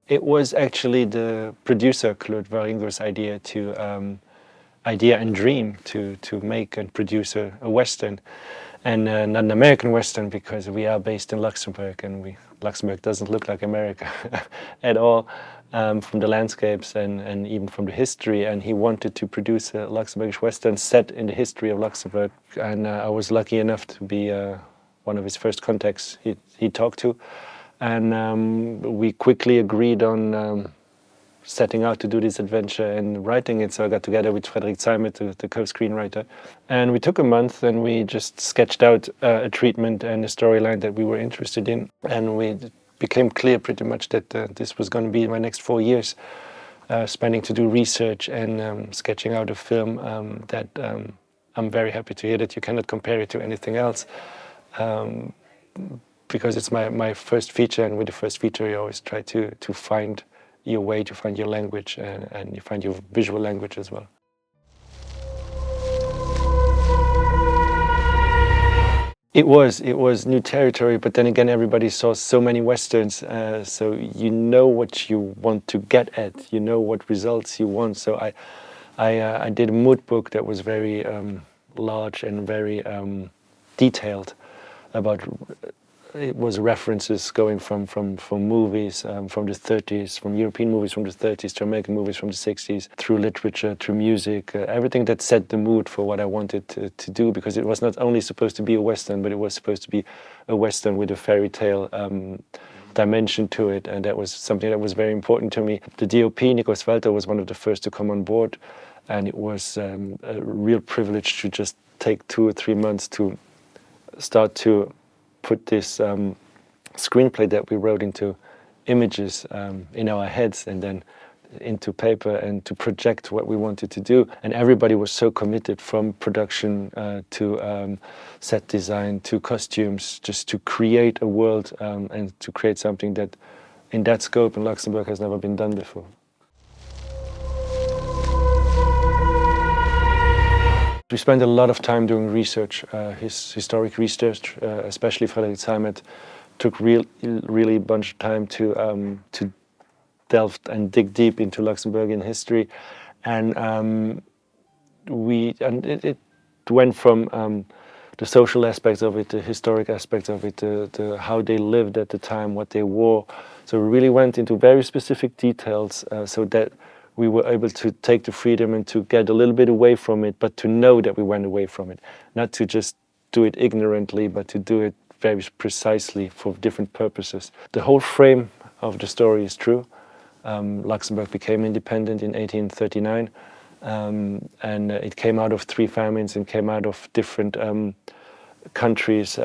It was actually the producer, Claude Varingo's idea and dream to make and produce a Western, and not an American Western, because we are based in Luxembourg, and Luxembourg doesn't look like America at all, from the landscapes and even from the history. And he wanted to produce a Luxembourgish Western set in the history of Luxembourg, and I was lucky enough to be one of his first contacts he talked to, and we quickly agreed on setting out to do this adventure and writing it. So I got together with Frédéric Zeimet, the co-screenwriter, and we took a month and we just sketched out a treatment and a storyline that we were interested in, and we became clear pretty much that this was going to be my next 4 years, spending to do research and sketching out a film that I'm very happy to hear that you cannot compare it to anything else, because it's my first feature, and with the first feature you always try to find your way, to find your language, and you find your visual language as well. It was new territory, but then again everybody saw so many Westerns, so you know what you want to get at, you know what results you want. So I did a mood book that was very large and very detailed about. It was references going from movies from the 30s, from European movies from the 30s to American movies from the 60s, through literature, through music, everything that set the mood for what I wanted to do, because it was not only supposed to be a Western, but it was supposed to be a Western with a fairy tale dimension to it, and that was something that was very important to me. The DOP, Nikos Walter, was one of the first to come on board, and it was a real privilege to just take 2 or 3 months to start to put this screenplay that we wrote into images in our heads, and then into paper, and to project what we wanted to do. And everybody was so committed, from production to set design to costumes, just to create a world and to create something that in that scope in Luxembourg has never been done before. We spent a lot of time doing research, historic research, especially Frédéric Zeimet took really a bunch of time to delve and dig deep into Luxembourgian history, and it went from the social aspects of it, the historic aspects of it, the how they lived at the time, what they wore. So we really went into very specific details, so that we were able to take the freedom and to get a little bit away from it, but to know that we went away from it. Not to just do it ignorantly, but to do it very precisely for different purposes. The whole frame of the story is true. Luxembourg became independent in 1839, and it came out of 3 famines and came out of different countries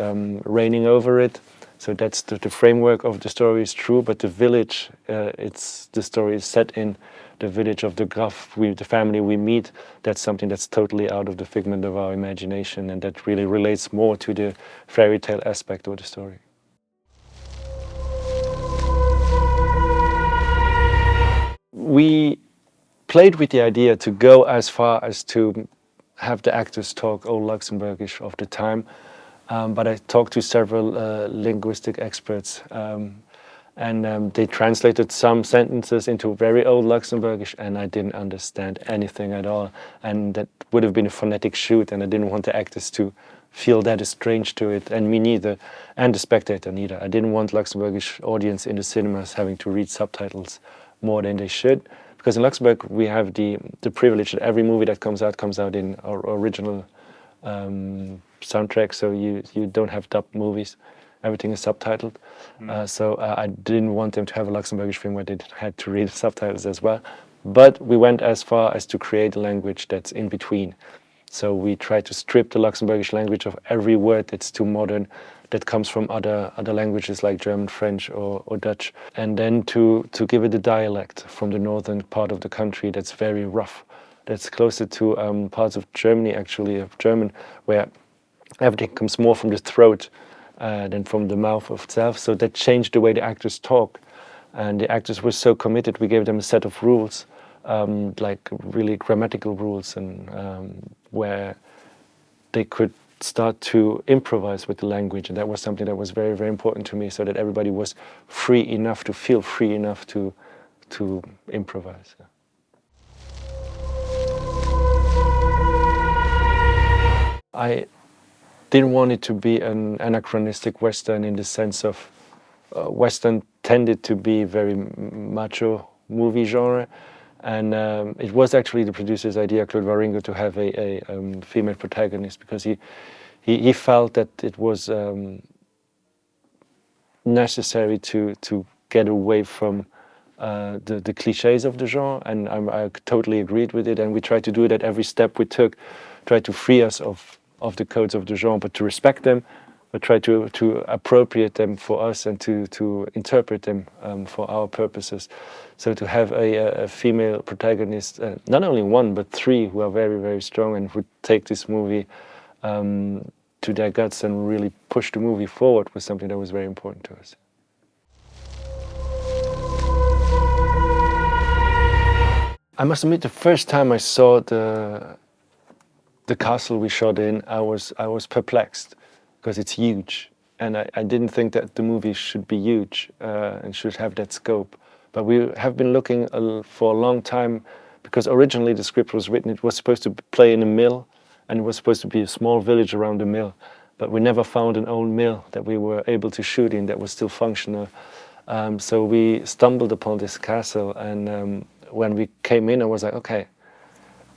reigning over it. So that's the framework of the story is true, but the village, the story is set in the village of the Graf, the family we meet. That's something that's totally out of the figment of our imagination, and that really relates more to the fairy tale aspect of the story. We played with the idea to go as far as to have the actors talk Old Luxembourgish of the time, but I talked to several linguistic experts, and they translated some sentences into very Old Luxembourgish, and I didn't understand anything at all, and that would have been a phonetic shoot, and I didn't want the actors to feel that is strange to it, and me neither, and the spectator neither. I didn't want Luxembourgish audience in the cinemas having to read subtitles more than they should, because in Luxembourg we have the privilege that every movie that comes out in our original soundtrack, so you don't have dubbed movies. Everything is subtitled. So I didn't want them to have a Luxembourgish film where they had to read subtitles as well. But we went as far as to create a language that's in between. So we tried to strip the Luxembourgish language of every word that's too modern, that comes from other languages like German, French, or Dutch, and then to give it a dialect from the northern part of the country that's very rough, that's closer to parts of Germany, actually, of German, where everything comes more from the throat than from the mouth itself. So that changed the way the actors talk, and the actors were so committed. We gave them a set of rules, like really grammatical rules, and where they could start to improvise with the language, and that was something that was very, very important to me, so that everybody was free enough to feel free enough to to improvise. I didn't want it to be an anachronistic Western in the sense of Western tended to be very macho movie genre, and it was actually the producer's idea, Claude Waringo, to have a female protagonist, because he felt that it was necessary to get away from the cliches of the genre, and I totally agreed with it, and we tried to do it at every step we took, tried to free us of the codes of the genre, but to respect them, but try to appropriate them for us and to interpret them for our purposes. So to have a female protagonist, not only one, but three, who are very, very strong and who take this movie to their guts and really push the movie forward, was something that was very important to us. I must admit, the first time I saw the castle we shot in, I was perplexed, because it's huge, and I didn't think that the movie should be huge and should have that scope. But we have been looking for a long time, because originally the script was written, it was supposed to play in a mill, and it was supposed to be a small village around the mill. But we never found an old mill that we were able to shoot in that was still functional. So we stumbled upon this castle, and when we came in, I was like, okay,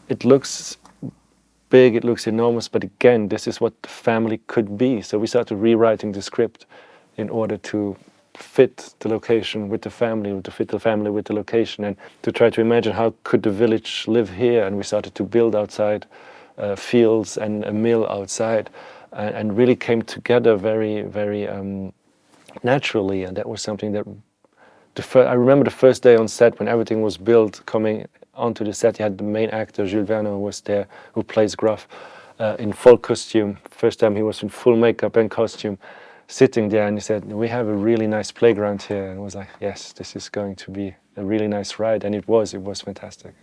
it looks big, it looks enormous, but again, this is what the family could be. So we started rewriting the script in order to fit the location with the family, to fit the family with the location, and to try to imagine how could the village live here. And we started to build outside fields and a mill outside, and really came together very, very naturally. And that was something that I remember the first day on set, when everything was built, coming onto the set, you had the main actor, Jules Verne, who was there, who plays Gruff, in full costume. First time he was in full makeup and costume, sitting there, and he said, we have a really nice playground here. And I was like, yes, this is going to be a really nice ride. And it was fantastic.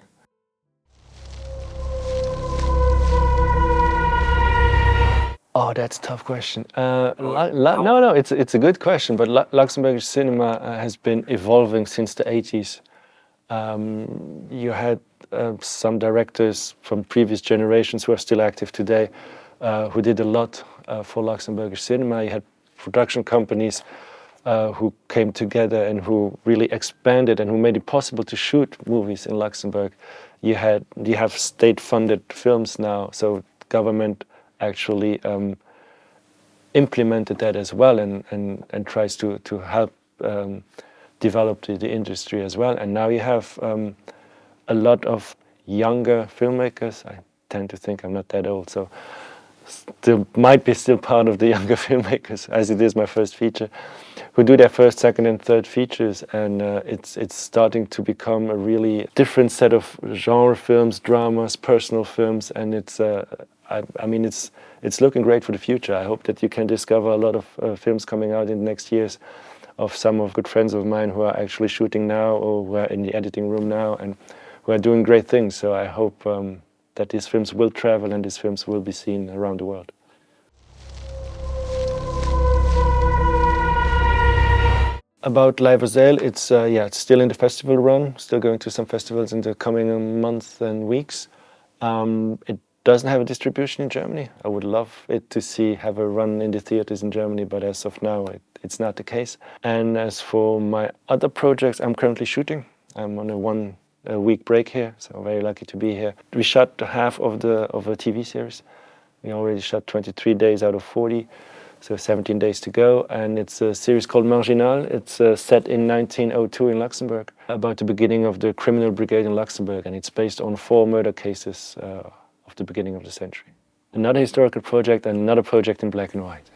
Oh, that's a tough question. No, it's a good question, but Luxembourgish cinema has been evolving since the 80s. You had some directors from previous generations who are still active today, who did a lot for Luxembourgish cinema. You had production companies who came together and who really expanded and who made it possible to shoot movies in Luxembourg. You have state-funded films now, so government actually implemented that as well, and tries to help develop the industry as well. And now you have a lot of younger filmmakers. I tend to think I'm not that old, so still might be still part of the younger filmmakers, as it is my first feature, who do their first, second and third features, and it's starting to become a really different set of genre films, dramas, personal films, and I mean it's looking great for the future. I hope that you can discover a lot of films coming out in the next years of some of good friends of mine who are actually shooting now, or who are in the editing room now, and who are doing great things. So I hope that these films will travel and these films will be seen around the world. About LÄIF A SÉIL, it's still in the festival run, still going to some festivals in the coming months and weeks. It doesn't have a distribution in Germany. I would love it to have a run in the theaters in Germany, but as of now, it's not the case. And as for my other projects, I'm currently shooting. I'm on a one-week break here, so I'm very lucky to be here. We shot half of a TV series. We already shot 23 days out of 40, so 17 days to go. And it's a series called Marginal. It's set in 1902 in Luxembourg, about the beginning of the criminal brigade in Luxembourg, and it's based on 4 murder cases of the beginning of the century. Another historical project and another project in black and white.